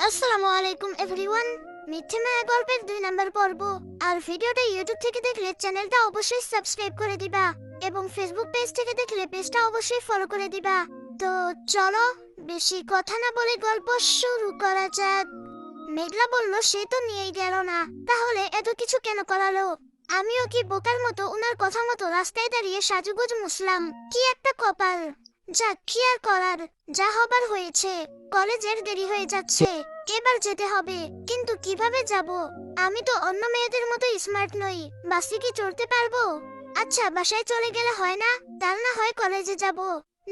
আসসালামু আলাইকুম এভরিওয়ান। মিথ্যে মায়া গল্পের 2 নম্বর পর্ব। আর ভিডিওটা ইউটিউব থেকে দেখলে চ্যানেলটা অবশ্যই সাবস্ক্রাইব করে দিবা এবং ফেসবুক পেজ থেকে দেখলে পেজটা অবশ্যই ফলো করে দিবা। তো চলো বেশি কথা না বলে গল্প শুরু করা যাক। মেঘলা বলল সে তো নিয়েই গেল না, তাহলে এত কিছু কেন করালো? আমিও কি বোকার মতো ওনার কথা মতো রাস্তায় দাঁড়িয়ে সাজুগুজ মুছলাম? কি একটা কপাল। যাক, কি আর করার, যা হবার হয়েছে। কলেজের দেরি হয়ে যাচ্ছে, এবার যেতে হবে, কিন্তু কিভাবে যাব? আমি তো অন্য মেয়েদের মতো স্মার্ট নই, বাসে কি চড়তে পারবো? আচ্ছা, বাসায় চলে গেলে হয় না? তার না হয় কলেজে যাব।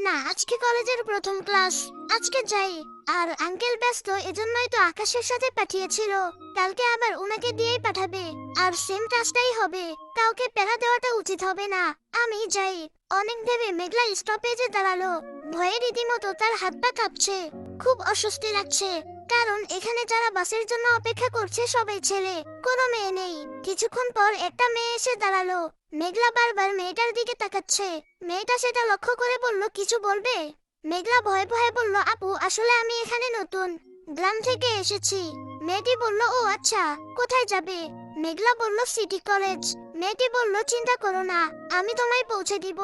না, আজকে কলেজের প্রথম ক্লাস, আজকে যাই। আর আঙ্কেল ব্যস্ত, এজন্যই তো আকাশের সাথে পাঠিয়েছিল। কালকে আবার উনাকে দিয়েই পাঠাবে, আর সেম কাজটাই হবে। কাউকে প্যারা দেওয়াটা উচিত হবে না। আমি যাই। অনেক ভেবে মেঘলা স্টপেজে দাঁড়ালো। ভয়ে রীতিমতো তার হাত পা কাঁপছে। খুব অস্বস্তি লাগছে, কারণ এখানে যারা বাসের জন্য অপেক্ষা করছে সবাই ছেলে, কোনো মেয়ে নেই। কিছুক্ষণ পর একটা মেয়ে এসে দাঁড়ালো। মেঘলা বারবার মেয়েটার দিকে তাকাচ্ছে। মেয়েটা সেটা লক্ষ্য করে বলল, কিছু বলবে? মেঘলা ভয়ে ভয়ে বলল, আপু আসলে আমি এখানে নতুন, গ্রাম থেকে এসেছি। মেয়েটি বলল, ও আচ্ছা, কোথায় যাবে? মেঘলা বলল, সিটি কলেজ। মেয়েটি বলল, চিন্তা করো না, আমি তোমায় পৌঁছে দিব।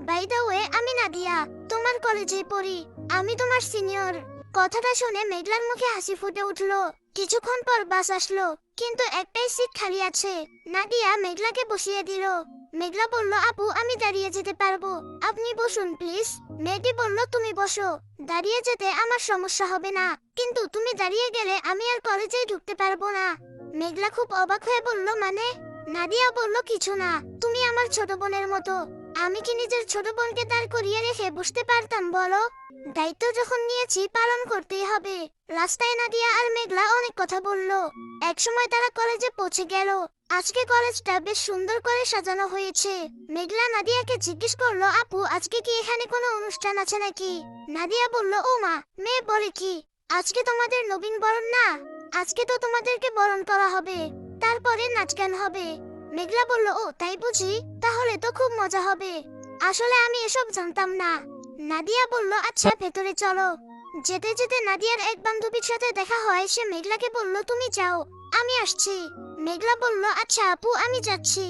বাই দ্য ওয়ে, আমি নাদিয়া, তোমার কলেজে পড়ি। আমি তোমার সিনিয়র। কথাটা শুনে মেঘলার মুখে হাসি ফুটে উঠলো। কিছুক্ষণ পর বাস আসলো, কিন্তু একটাই সিট খালি আছে। নাদিয়া মেঘলাকে বসিয়ে দিল। মেঘলা বলল, আপু আমি দাঁড়িয়ে যেতে পারবো, আপনি বসুন প্লিজ। মেয়েটি বলল, তুমি বসো, দাঁড়িয়ে যেতে আমার সমস্যা হবে না, কিন্তু তুমি দাঁড়িয়ে গেলে আমি আর কলেজেই ঢুকতে পারবো না। মেঘলা খুব অবাক হয়ে বলল, মানে? নাদিয়া বলল, কিছু না, তুমি আমার ছোট বোনের মতো। আমি কি নিজের ছোট বোনকে দাঁড় করিয়ে রেখে বসতে পারতাম বলো? দায়িত্ব যখন নিয়েছি পালন করতেই হবে। রাস্তায় নাদিয়া আর মেঘলা অনেক কথা বলল। একসময় তারা কলেজে পৌঁছে গেল। আজকে কলেজটা বেশ সুন্দর করে সাজানো হয়েছে। মেঘলা নাদিয়াকে জিজ্ঞেস করলো, আপু আজকে কি এখানে কোনো অনুষ্ঠান আছে নাকি? নাদিয়া বলল, ও মা, মেয়ে বলে কি? আজকে তোমাদের নবীন বরণ না? আজকে তো তোমাদেরকে বরণ করা হবে, তারপরে নাচ গান হবে। মেঘলা বলল, ও তাই বুঝি, তাহলে তো খুব মজা হবে। আসলে আমি এসব জানতাম না। নাদিয়া বলল, আচ্ছা ভেতরে চলো। যেতে যেতে নাদিয়ার এক বান্ধবীর সাথে দেখা হয়। সে মেঘলাকে বলল, তুমি যাও, আমি আসছি। মেঘলা বলল, আচ্ছা আপু, আমি যাচ্ছি।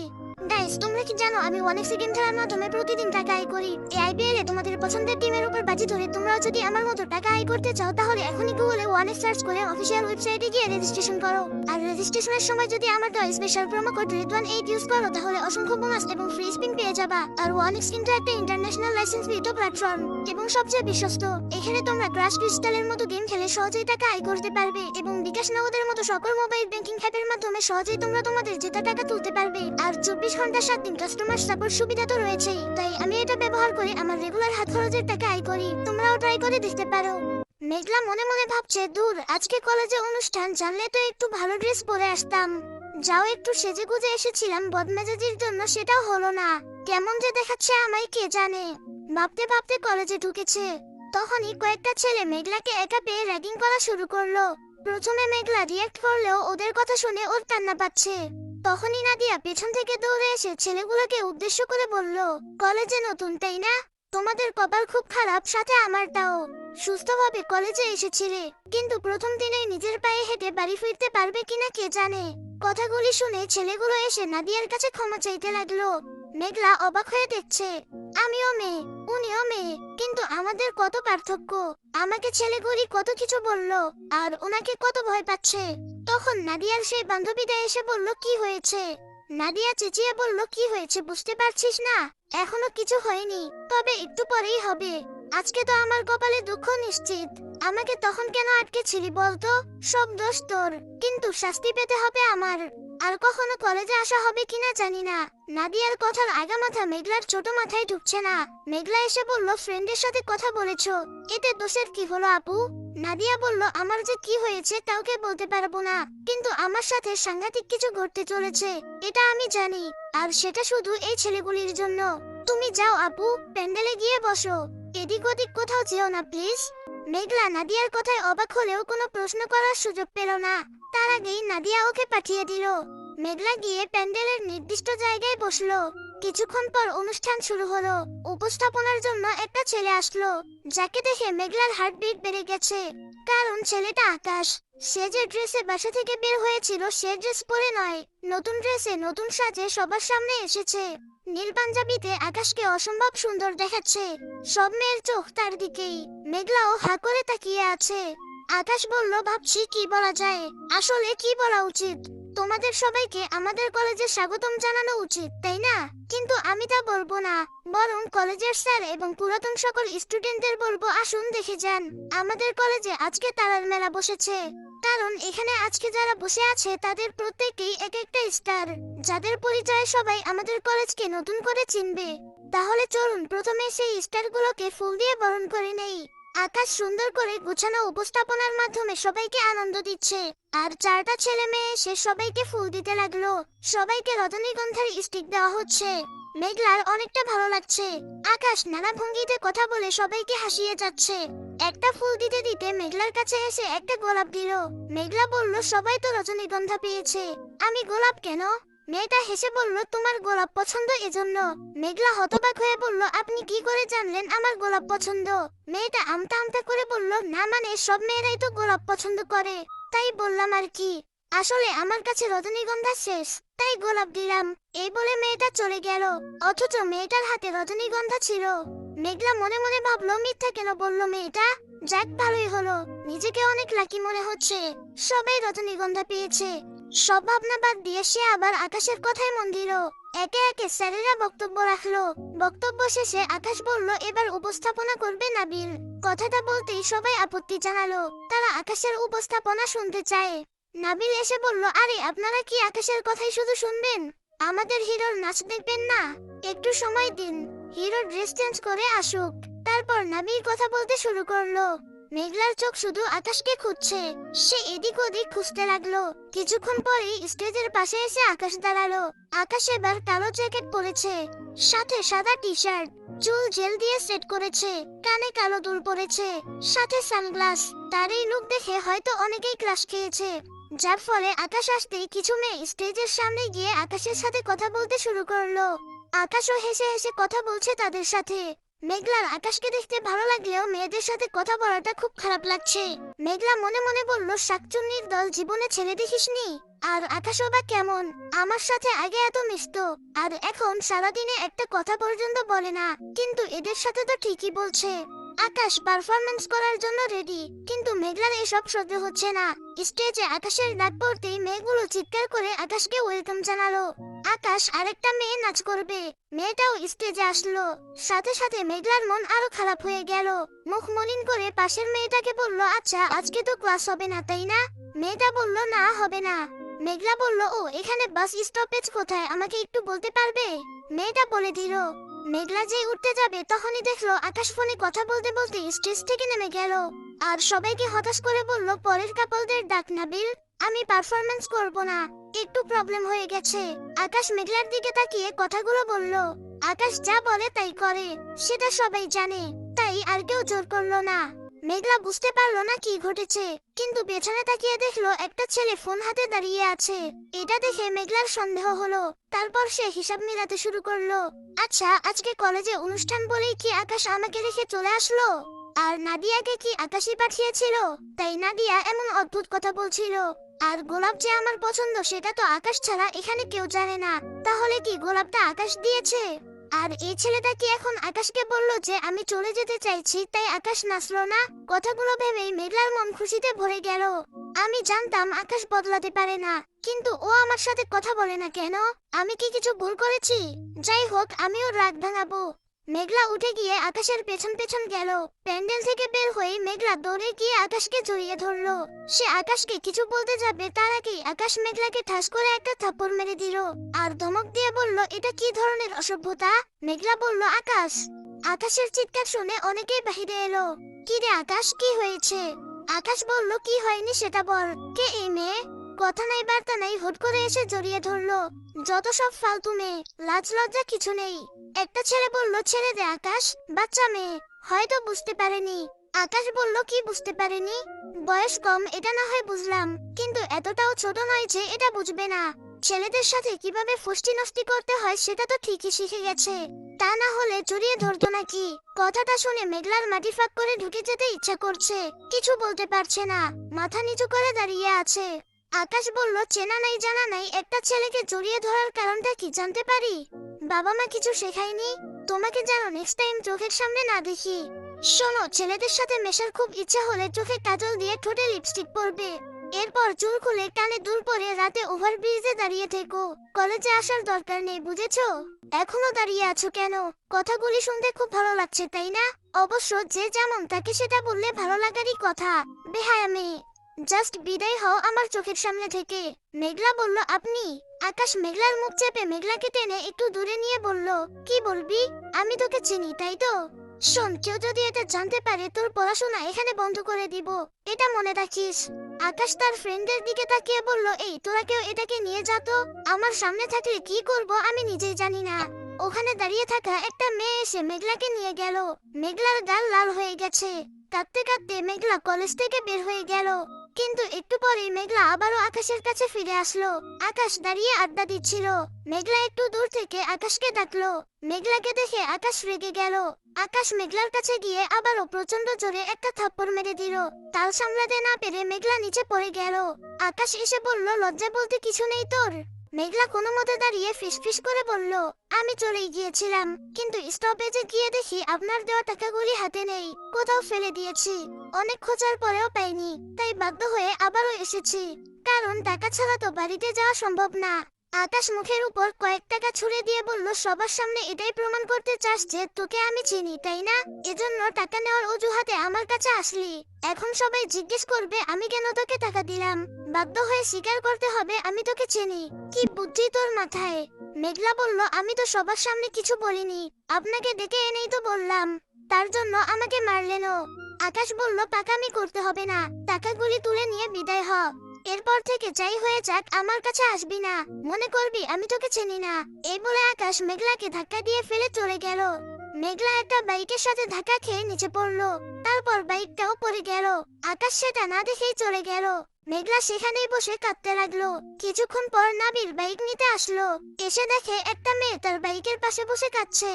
গাইস, তোমরা কি জানো আমি অনেক সেকেন্ড খেলার মাধ্যমে প্রতিদিন টাকা আয় করি? এই আইপিএল এ তোমাদের পছন্দের টিমের উপর বাজি ধরে তোমরাও যদি আমার মতো টাকা আয় করতে চাও, তাহলে এখনই গুগলে ওয়ানেক্স সার্চ করে অফিসিয়াল ওয়েবসাইটে গিয়ে রেজিস্ট্রেশন করো। আর রেজিস্ট্রেশনের সময় যদি আমার দেওয়া স্পেশাল প্রোমো কোড রিদওয়ান8 ইউজ করো, তাহলে অসংখ্য বোনাস এবং ফ্রি স্পিন পেয়ে যাবা। আর ওয়ানেক্স কিন্তু একটা ইন্টারন্যাশনাল লাইসেন্স কৃত প্ল্যাটফর্ম এবং সবচেয়ে বিশ্বস্ত। এখানে তোমরা ক্রাশ ক্রিস্টালের মতো গেম খেলে সহজেই টাকা আয় করতে পারবে এবং বিকাশ নগদের মতো সকল মোবাইল ব্যাংকিং অ্যাপের মাধ্যমে সহজেই তোমরা তোমাদের জেতা টাকা তুলতে পারবে। আর 24 ঘন্টা 7 দিন কাস্টমার সাপোর্ট সুবিধা তো রয়েছেই। তাই আমি এটা ব্যবহার করে আমার রেগুলার হাত খরচের টাকা আয় করি। তোমরাও ট্রাই করে দেখতে পারো। মেঘলা মনে মনে ভাবছে, দূর, আজকে কলেজে অনুষ্ঠান, জানলে তো একটু ভালো ড্রেস পরে আসতাম। যাও, একটু সেজে গুজে এসেছিলাম বদমেজাজির জন্য, সেটাও হলো না। কেমন যে দেখাচ্ছে আমায় কে জানে। ভাবতে ভাবতে কলেজে ঢুকেছে। তখনই কয়েকটা ছেলে মেঘলাকে একা পেয়ে র্যাগিং করা শুরু করলো। প্রথমে মেঘলা রিয়াক্ট করলেও ওদের কথা শুনে ওর কান্না পাচ্ছে। তখনই নাদিয়া পেছন থেকে দৌড়ে এসে ছেলেগুলোকে উদ্দেশ্য করে বলল, কলেজে নতুন তাই না? তোমাদের কপাল খুব খারাপ, সাথে আমারটাও। সুস্থভাবে কলেজে এসেছিলে, কিন্তু প্রথম দিনেই নিজের পায়ে হেঁটে বাড়ি ফিরতে পারবে কিনা কে জানে। কথাগুলি শুনে ছেলেগুলো এসে নাদিয়ার কাছে ক্ষমা চাইতে লাগলো। মেঘলা অবাক হয়ে দেখছে, আমিও মেয়ে, উনিও মেয়ে, কিন্তু আমাদের কত পার্থক্য। আমাকে ছেলেগুলি কত কিছু বলল, আর ওনাকে কত ভয় পাচ্ছে। তখন নাদিয়ার সেই বান্ধবীটা এসে বলল, কি হয়েছে? নাদিয়া চেঁচিয়ে বলল, কি হয়েছে বুঝতে পারছিস না? এখনো কিছু হয়নি, তবে একটু পরেই হবে। আজকে তো আমার কপালে দুঃখ নিশ্চিত। আমাকে তখন কেন আটকেছিলি বলতো? সব দোষ তোর, কিন্তু শাস্তি পেতে হবে আমার। আর কখনো কলেজে আসা হবে কিনা জানি না। নাদিয়ার কথার আগামাথা মেঘলার ছোট মাথায় ঢুকছে না। মেঘলা এসে বলল, ফ্রেন্ডের সাথে কথা বলেছো, এতে দোষের কি হলো আপু? নাদিয়া বলল, আমার যে কি হয়েছে কাউকে বলতে পারবো না, কিন্তু আমার সাথে সাংঘাতিক কিছু ঘটতে চলেছে, এটা আমি জানি। আর সেটা শুধু এই ছেলেগুলির জন্য। তুমি যাও আপু, প্যান্ডেলে গিয়ে বসো, এদিক ওদিক কোথাও যেও না প্লিজ। মেঘলা নাদিয়ার কথায় অবাক হলেও কোনো প্রশ্ন করার সুযোগ পেল না। তার আগেই নাদিয়া ওকে পাঠিয়ে দিল। মেঘলা গিয়ে প্যান্ডেলের নির্দিষ্ট জায়গায় বসলো। কিছুক্ষণ পর অনুষ্ঠান শুরু হলো। উপস্থাপনার জন্য একটা ছেলে আসলো, যাকে দেখে মেঘলার হার্টবিট বেড়ে গেছে। কারণ ছেলেটা আকাশ। সে যে ড্রেসে বাসা থেকে বের হয়েছিল সে ড্রেস পরে নয়, নতুন ড্রেসে নতুন সাজে সবার সামনে এসেছে। নীল পাঞ্জাবিতে আকাশকে অসম্ভব সুন্দর দেখাচ্ছে। সব মেয়ের চোখ তার দিকেই। মেঘলাও হা করে তাকিয়ে আছে। আকাশ বলল, ভাবছি কি বলা যায়। আসলে কি বলা উচিত? তোমাদের সবাইকে আমাদের কলেজে স্বাগতম জানানো উচিত, তাই না? কিন্তু আমি তা বলবো না। বরং কলেজের স্যার এবং পুরাতন সকল স্টুডেন্টদের বলবো, আসুন দেখে যান, আমাদের কলেজে আজকে তারার মেলা বসেছে। কারণ এখানে আজকে যারা বসে আছে তাদের প্রত্যেকেই এক একটা স্টার, যাদের পরিচয়ে সবাই আমাদের কলেজকে নতুন করে চিনবে। তাহলে চলুন প্রথমে সেই স্টারগুলোকে ফুল দিয়ে বরণ করে নেই। আকাশ সুন্দর করে গোছানো উপস্থাপনার মাধ্যমে সবাইকে আনন্দ দিচ্ছে। আর চারটা ছেলে মেয়ে এসে সবাইকে ফুল দিতে লাগলো। সবাইকে রজনীগন্ধার স্টিক দেওয়া হচ্ছে। মেঘলার অনেকটা ভালো লাগছে। আকাশ নানা ভঙ্গিতে কথা বলে সবাইকে হাসিয়ে যাচ্ছে। একটা ফুল দিতে দিতে মেঘলার কাছে এসে একটা গোলাপ দিল। মেঘলা বলল, সবাই তো রজনীগন্ধা পেয়েছে, আমি গোলাপ কেন? মেয়েটা হেসে বলল, তোমার গোলাপ পছন্দ এজন্য। মেঘলা হতবাক হয়ে বলল, আপনি কি করে জানলেন আমার গোলাপ পছন্দ? মেয়েটা আমতা আমতা করে বলল, না মানে সব মেয়েরাই তো গোলাপ পছন্দ করে, তাই বললাম আর কি। আসলে আমার কাছে রজনীগন্ধা শেষ, তাই গোলাপ দিলাম। এই বলে মেয়েটা চলে গেল। অথচ মেয়েটার হাতে রজনীগন্ধা ছিল। মেঘলা মনে মনে ভাবলো, মিথ্যা কেন বললো মেয়েটা। যাক, ভালোই হলো, নিজেকে অনেক লাকি মনে হচ্ছে। সবাই রজনীগন্ধা পেয়েছে। সব ভাবনা বাদ দিয়ে সে আবার আকাশের কথায় মন দিল। একে একে স্যারেরা বক্তব্য রাখলো। বক্তব্য শেষে আকাশ বলল, এবার উপস্থাপনা করবে নাবিল। কথাটা বলতেই সবাই আপত্তি জানালো, তারা আকাশের উপস্থাপনা শুনতে চায়। নাবিল এসে বলল, আরে আপনারা কি আকাশের কথাই শুধু শুনবেন? আমাদের হিরোর নাচ দেখবেন না? একটু সময় দিন, হিরোর ড্রেস চেঞ্জ করে আসুক, তারপর নাবিল কথা বলতে শুরু করলো। মেঘলার চোখ শুধু আকাশকে খুঁজছে। সে এদিক ওদিক খুঁজতে লাগলো। কিছুক্ষণ পরেই স্টেজের পাশে এসে আকাশ দাঁড়ালো। আকাশ এবার কালো জ্যাকেট পরেছে, সাথে সাদা টি শার্ট, চুল জেল দিয়ে সেট করেছে, কানে কালো দুল পরেছে, সাথে সানগ্লাস। তার এই লুক দেখে হয়তো অনেকেই ক্রাশ খেয়েছে। যার ফলে আকাশ আসতেই কিছু মেয়ে স্টেজের সামনে গিয়ে আকাশের সাথে কথা বলতে শুরু করলো। আকাশও হেসে হেসে কথা বলছে তাদের সাথে। মেঘলার আকাশকে দেখতে ভালো লাগলেও মেয়েদের সাথে কথা বলাটা খুব খারাপ লাগছে। মেঘলা মনে মনে বলল, শাকচুন্নির দল জীবনে ছেলে দেখিসনি? আর আকাশও বা কেমন? আমার সাথে আগে এত মিশতো, আর এখন সারাদিনে একটা কথা পর্যন্ত বলে না। কিন্তু এদের সাথে তো ঠিকই বলছে। আকাশ পারফরম্যান্স করার জন্য রেডি, কিন্তু মেঘলার এসব সহ্য হচ্ছে না। স্টেজে আকাশের ডাক পড়তেই মেয়েগুলো চিৎকার করে আকাশকে ওয়েলকাম জানালো। আকাশ আরেকটা মেয়ে নাচ করবে, মেয়েটাও স্টেজে আসলো। সাথে সাথে মেঘলার মন আরো খারাপ হয়ে গেল। মুখ মলিন করে পাশের মেয়েটাকে বলল, আচ্ছা আজকে তো ক্লাস হবে না তাই না? মেয়েটা বলল, না হবে না। মেঘলা বলল, ও এখানে বাস স্টপেজ কোথায়, আমাকে একটু বলতে পারবে? মেয়েটা বলে দিল। মেঘলা যেই উঠতে যাবে তখনই দেখলো আকাশ ফোনে কথা বলতে বলতে স্টেজ থেকে নেমে গেল। আর সবাইকে হতাশ করে বলল, পরের কাপলদের ডাক নাবিল, আমি পারফরম্যান্স করব না, একটু প্রবলেম হয়ে গেছে। আকাশ মেঘলার দিকে তাকিয়ে কথাগুলো বলল। আকাশ যা বলে তাই করে, সেটা সবাই জানে, তাই আর কেউ জোর করলো না। মেঘলা বুঝতে পারলো না কি ঘটেছে, কিন্তু পেছনে তাকিয়ে দেখলো একটা ছেলে ফোন হাতে দাঁড়িয়ে আছে। এটা দেখে মেঘলার সন্দেহ হলো। তারপর সে হিসাব মিলাতে শুরু করলো। আচ্ছা, আজকে কলেজে অনুষ্ঠান বলেই কি আকাশ আমাকে রেখে চলে আসলো? আর নাদিয়াকে কি আকাশই পাঠিয়েছিল? তাই নাদিয়া এমন অদ্ভুত কথা বলছিল। আর গোলাপ যে আমার পছন্দ সেটা তো আকাশ ছাড়া এখানে কেউ জানে না। তাহলে কি গোলাপটা আকাশ দিয়েছে? আর এই ছেলেটা কি এখন আকাশকে বলল যে আমি চলে যেতে চাইছি, তাই আকাশ নাচলো না? কথাগুলো ভেবেই মেঘলার মন খুশিতে ভরে গেল। আমি জানতাম আকাশ বদলাতে পারে না, কিন্তু ও আমার সাথে কথা বলে না কেন? আমি কি কিছু ভুল করেছি? যাই হোক, আমিও রাগ ভাঙাবো। মেঘলা উঠে গিয়ে আকাশের পেছন পেছন গেল। প্যান্ডেল থেকে বের হয়ে মেঘলা দৌড়ে গিয়ে আকাশকে জড়িয়ে ধরলো। সে আকাশকে কিছু বলতে যাবে তার আগেই আকাশ মেঘলাকে ঠাস করে একটা থাপ্পড় মেরে দিল। আর ধমক দিয়ে বলল, এটা কি ধরনের অসভ্যতা? মেঘলা বলল, আকাশ। আকাশের চিৎকার শুনে অনেকেই বাহিরে এলো। কি রে আকাশ, কি হয়েছে? আকাশ বলল, কি হয়নি সেটা বল। কে এই মেয়ে? কথা নাই বার্তা নাই হুট করে এসে জড়িয়ে ধরলো। যত সব ফালতু মেয়ে, লাজ লজ্জা কিছু নেই। একটা ছেলে বলল, ছেড়ে দে আকাশ, বাচ্চা মেয়ে, হয়তো বুঝতে পারেনি। আকাশ বলল, কি বুঝতে পারেনি? বয়স কম এটা না হয় বুঝলাম, কিন্তু এতটাও ছোট নয় যে এটা বুঝবে না। ছেলেদের সাথে কিভাবে ফুষ্টি নষ্টি করতে হয় সেটা তো ঠিকই শিখে গেছে, তা না হলে জড়িয়ে ধরতো নাকি। কথাটা শুনে মেঘলার মাটি ফাঁক করে ঢুকে যেতে ইচ্ছা করছে, কিছু বলতে পারছে না, মাথা নিচু করে দাঁড়িয়ে আছে। আকাশ বলল, চেনা নাই জানা নাই একটা ছেলেকে জড়িয়ে ধরার কারণটা কি জানতে পারি? বাবা মা কিছু শেখায়নি? তোমাকে যেন নেক্সট টাইম চোখের সামনে না দেখি। শোনো, ছেলেদের সাথে মেশার খুব ইচ্ছা হলে চোখে কাজল দিয়ে ঠোঁটে লিপস্টিক পরবে, এরপর চুল খুলে কানে দুল পরে রাতে ওভারব্রিজে দাঁড়িয়ে থেকো। কলেজে আসার দরকার নেই, বুঝেছো? এখনো দাঁড়িয়ে আছো কেন? কথাগুলি শুনতে খুব ভালো লাগছে তাই না? অবশ্য যে যেমন তাকে সেটা বললে ভালো লাগারই কথা। বেহায়া মেয়ে, জাস্ট বিদায় হও আমার চোখের সামনে থেকে। মেঘলা বলল, আপনি? আকাশ মেঘলার মুখ চেপে মেঘলাকে টেনে একটু দূরে নিয়ে বলল, কি বলবি? আমি তোকে চিনি তাই তো? শোন, কেউ যদি এটা জানতে পারে তোর পড়াশোনা এখানে বন্ধ করে দিব, এটা মনে রাখিস। আকাশ তার ফ্রেন্ডের দিকে তাকিয়ে বলল, এই তোরা কেউ এটাকে নিয়ে যা তো, আমার সামনে থাকলে কি করব আমি নিজেই জানি না। ওখানে দাঁড়িয়ে থাকা একটা মেয়ে এসে মেঘলাকে নিয়ে গেল। মেঘলার গাল লাল হয়ে গেছে, কাঁদতে কাঁদতে মেঘলা কলেজ থেকে বের হয়ে গেল। কিন্তু একটু পরেই মেঘলা আবারও আকাশের কাছে ফিরে আসলো। আকাশ দাঁড়িয়ে আড্ডা দিচ্ছিল। মেঘলা একটু দূর থেকে আকাশকে ডাকলো। মেঘলাকে দেখে আকাশ রেগে গেল। আকাশ মেঘলার কাছে গিয়ে আবারও প্রচন্ড জোরে একটা থাপ্পড় মেরে দিল। তাল সামলাতে না পেরে মেঘলা নিচে পড়ে গেল। আকাশ এসে বলল, লজ্জা বলতে কিছু নেই তোর? মেঘলা কোনো মতে দাঁড়িয়ে ফিসফিস করে বলল, আমি চলেই গিয়েছিলাম, কিন্তু স্টপেজে গিয়ে দেখি আপনার দেওয়া টাকাগুলি হাতে নেই, কোথাও ফেলে দিয়েছি। অনেক খোঁজার পরেও পাইনি, তাই বাধ্য হয়ে আবারও এসেছি, কারণ টাকা ছাড়া তো বাড়িতে যাওয়া সম্ভব না। আকাশ মুখের উপর কয়েক টাকা ছুঁড়ে দিয়ে বলল, সবার সামনে এটাই প্রমাণ করতে চাস যে তোকে আমি চিনি তাই না? এজন্য টাকা নেওয়ার অজুহাতে আমার কাছে আসলি। এখন সবাই জিজ্ঞেস করবে আমি কেন তোকে টাকা দিলাম। বাধ্য হয়ে স্বীকার করতে হবে আমি তোকে চিনি। কি বুদ্ধি তোর মাথায়? মেঘলা বলল, আমি তো সবার সামনে কিছু বলিনি, আপনাকে ডেকে এনেই তো বললাম, তার জন্য আমাকে মারলেনও। আকাশ বলল, পাকামি করতে হবে না, টাকাগুলি তুলে নিয়ে বিদায় হ। এরপর থেকে যাই হয়ে যাক আমার কাছে আসবি না, মনে করবি আমি তোকে চিনি না। এই বলে আকাশ মেঘলাকে ধাক্কা দিয়ে ফেলে চলে গেল। মেঘলা একটা বাইকের সাথে ধাক্কা খেয়ে নিচে পড়লো, তারপর বাইকটাও পড়ে গেল। আকাশ সেটা না দেখেই চলে গেল। মেঘলা সেখানেই বসে কাঁদতে লাগলো। কিছুক্ষণ পর নাবির বাইক নিতে আসলো, এসে দেখে একটা মেয়ে তার বাইকের পাশে বসে কাঁদছে।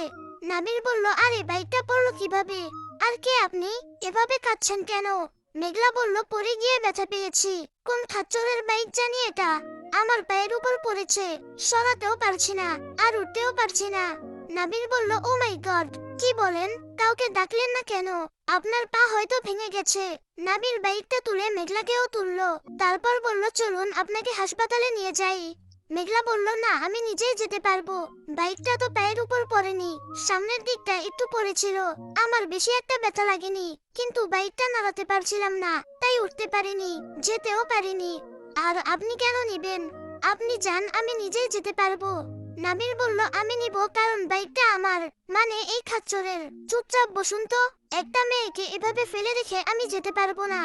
নাবির বলল, আরে বাইকটা পড়লো কিভাবে? আর কে আপনি? এভাবে কাঁদছেন কেন? মেঘলা বলল, পড়ে গিয়ে ব্যথা পেয়েছি। কোন খাচ্চরের বাইক জানি এটা, আমার পায়ের উপর পড়েছে, সরাতেও পারছি না, আর উঠতেও পারছি না। নাবির বলল, ও মাই গড, কি বলেন? কাউকে ডাকলেন না কেন? আপনার পা হয়তো ভেঙে গেছে। নাবির বাইকটা তুলে মেঘলাকেও তুললো, তারপর বলল, চলুন আপনাকে হাসপাতালে নিয়ে যাই। মেঘলা বলল, না আমি নিজেই যেতে পারবো, বাইকটা তো পায়ের উপর পড়েনি, সামনের দিকটা একটু পড়েছিল, আমার বেশি একটা ব্যথা লাগেনি, কিন্তু বাইকটা নাড়াতে পারছিলাম না, তাই উঠতে পারিনি, যেতেও পারিনি। আর আপনি কেন নিবেন? আপনি যান, আমি নিজেই যেতে পারবো। নাবির বলল, আমি নিব কারণ বাইকটা আমার, মানে এই খাচ্চরের। চুপচাপ বসুন তো, একটা মেয়েকে এভাবে ফেলে রেখে আমি যেতে পারবো না।